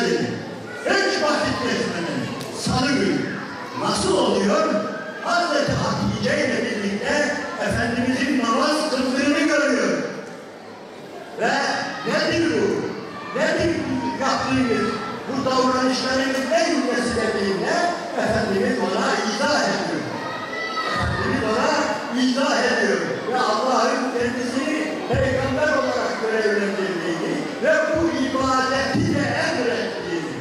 dikkat edin. Hiç vakit geçmeden salı günü nasıl oluyor? Hazreti Hatice ile birlikte Efendimizin namaz kıldığını görüyor. Ve nedir bu? Nedir yaptığınız? Bu davranışlarınız ne cümlesi dediğinde Efendimiz ona izah ediyor. Efendimiz ona izah ediyor. Ve Allah'ın kendisini peygamber olarak görevlendirdiğini ve bu ibadeti de emrettiğini.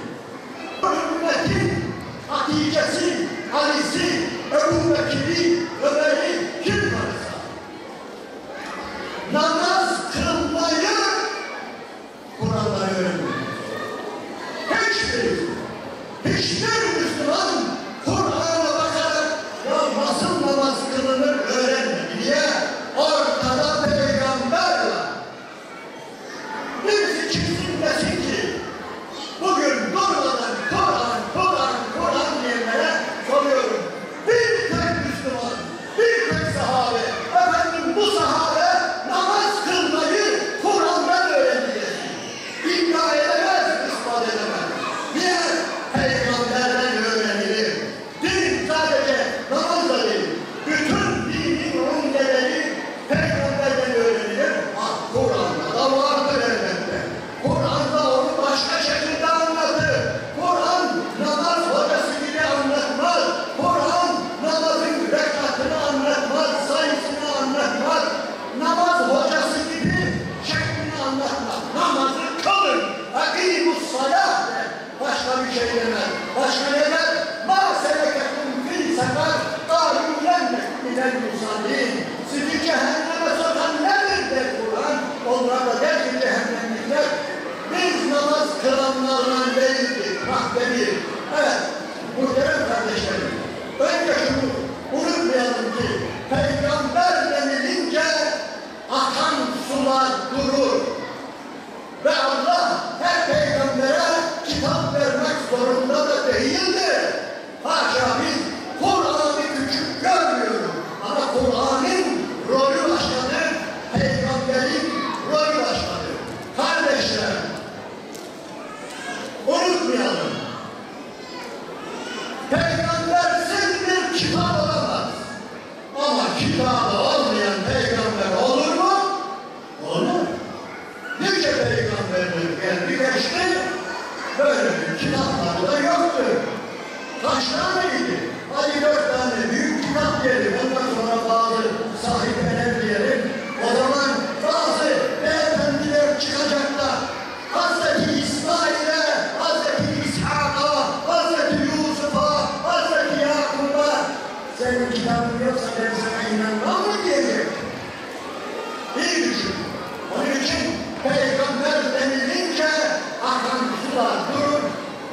Bu ümmetin Hatice'si, Ali'si, Ebu Bekir'i, Ömer'i kim varsa namaz kılmayı Kur'an'da öğrenmiyor. Hiçbir Müslüman Kur'an'a bakarak ya nasıl namaz kılınır öğrenmedi diye ortada peygamber var. Birisi çıksın desin ki bugün durmadan Kur'an diyenlere soruyorum. Bir tek Müslüman, bir tek sahabe, efendim bu sahabe namaz kılmayı Kur'an'dan öğrendi. İddia edemez, ispat edemez. Niye? Peygamberden öğrenilir. Din sadece namazla değil. Bütün dinin umdeleri peygamberden öğrenilir. Kur'an'da da vardır elbette. Kur'an'da onu başka şekilde anlatır. Kur'an namaz hocası gibi anlatmaz. Kur'an namazın rekatını anlatmaz, sayısını anlatmaz. Namaz hocası gibi şeklini anlatmaz. Namazı kılın. Akimus-salah der. Başka bir şey demez. Başka ne der? مَا سَلَكَكُمْ فِي سَقَرْ قَالُوا لَمْ نَكُ مِنَ الْمُصَلِّينَ Sizi cehenneme sokan nedir der Kur'an. Onlar da der ki cehennemlikler biz namaz kılanlarla değildik. Madde bir. Evet. Muhterem kardeşlerim. Önce şunu unutmayalım ki peygamber denilince akan sular durur. Ve Allah her peygambere kitap vermek zorunda da değildir. Haşa biz Kur'an'ı küçük görmüyoruz. Ama Kur'an'ın rolü başladı, peygamberin rolü başladı. Kardeşler, unutmayalım. Peygambersiz bir kitap olamaz. Ama kitabı olmayan peygamber olur mu? Olur. Nice peygamberler geldi geçti, böyle bir kitapları da yoktu. Kaç taneydi? Hadi 4 tane büyük kitap gelir, ondan sonra bazı sahipler diyelim. O zaman bazı beyefendiler çıkacaklar. Hazreti İsmail'e, Hazreti İshak'a, Hazreti Yusuf'a, Hazreti Yakub'a senin kitabın yoksa ben sana inanmam mı diyecek? İyi düşün. Onun için peygamber denilince akan sular durur,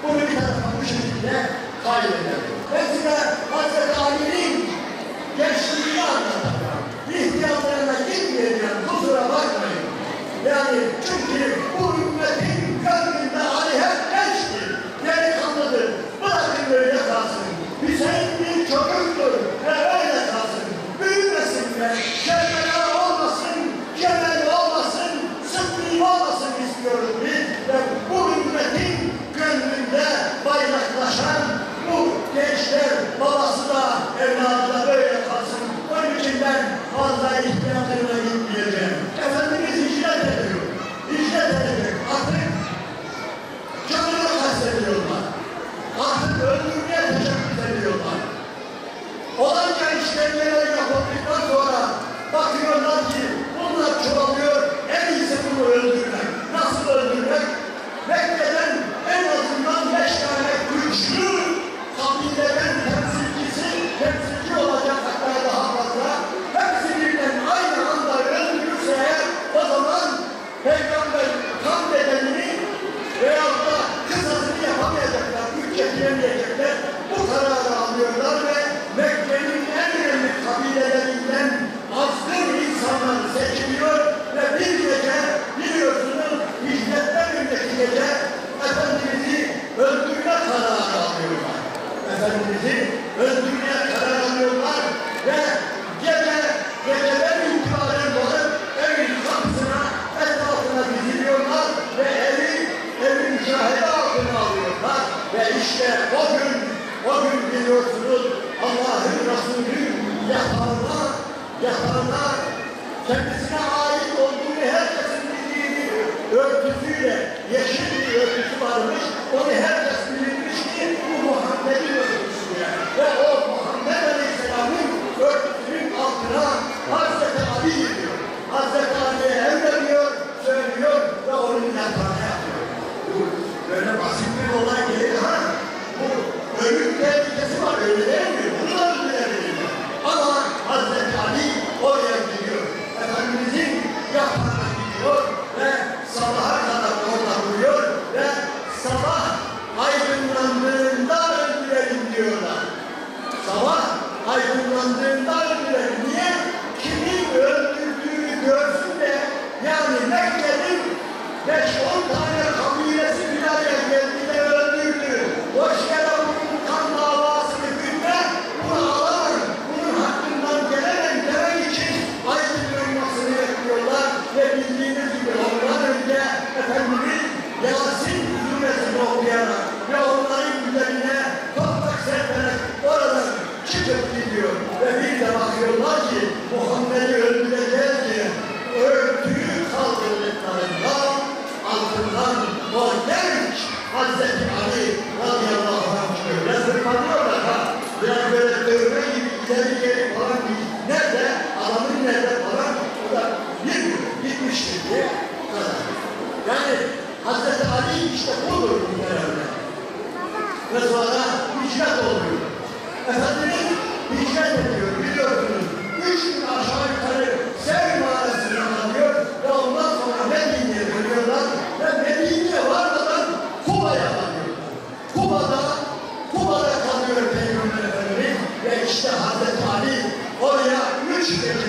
bunu bir tarafa bu şekilde kaybeder. Ben size Hazreti Ali'nin gençliğini anlatacağım. İhtiyarlarına gitmeyeceğim, kusura bakmayın. Yani çünkü bu ümmetin gönlünde Ali hep gençtir, delikanlıdır. Bırakın öyle kalsın. Hüseyin bir çocuktur ve öyle kalsın. Büyümesin ve cennete olmasın, cennete olmasın, sıklığı olmasın istiyoruz biz. Ve bu ümmetin gönlünde bayraklaşan bu gençler, babası da evladı da böyle kalsın. Onun için ben fazla ihtiyacına gitmeyeceğim. Efendimiz hicret ediyor. Hicret edecek. Artık canına kastediyorlar. Artık öldürmeye teşebbüs ediyorlar. Olanca işlemleri yapıldıktan sonra bakıyorlar ki bunlar çoğalıyor. En iyisi bunu öldürmek. Nasıl öldürmek? Mekke'den en azından 5 tane güçlü kabileden temsilci olacak, hatta daha fazla. Hepsi birden aynı anda kendisine ait olduğunu herkesin bildiği bir örtüsüyle, yeşil bir örtüsü varmış, onu herkes bilirmiş ki bu Muhammed'in örtüsüyle. Ve o Muhammed Aleyhisselam'ın örtüsünün altına Hazreti Ali giriyor. Hazreti Ali'ye emrediyor, söylüyor ve onun yatağına yapıyor. Bu böyle basit bir olay değil ha. Bu ölüm tehlikesi var, öyle değil mi? Bunu da öldürebilir. Ama Hazreti Ali oraya gidiyor. Efendimizin yatağına gidiyor ve sabaha kadar orada duruyor ve sabah aydınlandığında öldürelim diyorlar. Sabah aydınlandığında öldürelim. Niye? Kimin öldürdüğünü görsün de, yani Mekke'nin 5-10 tane kabilesi bir araya geldi de öldürdü. Boş yere bunun kan davasını gündem, bunu alamam, bunun hakkından gelemem demek için aydınlanmasını bekliyorlar ve bildiğiniz gibi ondan önce Efendimiz Yasin cümlesini okuyarak ve onların üzerine toprak serperek oradan çıkıp gidiyor ve bir de bakıyorlar ki Muhammed'i öldüreceğiz diye örtüyü kaldırdıklarından altından o genç Hazreti Ali radıyallahu anh böyle zırmalıyorlar ha. Biraz böyle dövme gibi ileri geri falan bir nerede, adamın nerede falan o da bilmiyor, gitmiştir diye kadar. Yani Hazreti Ali işte budur bunlarla. Ve sonra hicret oluyor. Efendimiz hicret ediyor, biliyorsunuz. 3 gün aşağı yukarı Sevr mağarasına alıyor ve ondan sonra Medine'ye dönüyorlar ve Medine'ye varmadan Kuba'ya alıyor. Kuba'da kalıyor Peygamber Efendimiz ve işte Hazreti Ali oraya 3 gece,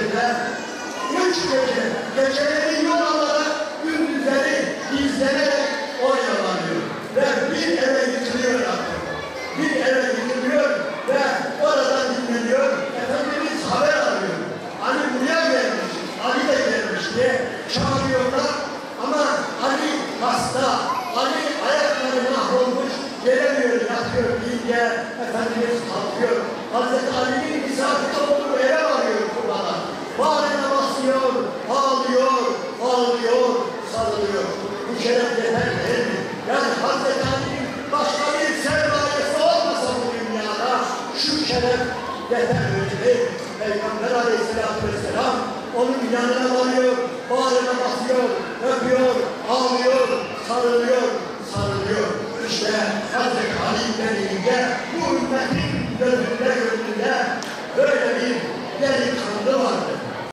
geceleri yol alarak gündüzleri izlenerek oraya varıyor. Ve bir eve yıkılıyor artık. Bir eve yıkılıyor ve oradan dinleniyor. Efendimiz haber alıyor. Ali buraya gelmiş, Ali de gelmiş diye çağırıyorlar. Ama Ali hasta, Ali ayakları mahvolmuş, gelemiyor, yatıyor deyince Efendimiz kalkıyor. Hazreti Ali'nin misafir olduğu eve varıyor Kuba'da. Bağrına basıyor, ağlıyor, sarılıyor. Bu şeref yeter değil mi? Yani Hazreti Ali'nin başka bir sermayesi olmasa bu dünyada şu şeref yeter değil mi? Peygamber Aleyhisselatü Vesselam onun yanına varıyor, bağrına basıyor, öpüyor, ağlıyor, sarılıyor. İşte Hazreti Ali denilince bu ümmetin gözünde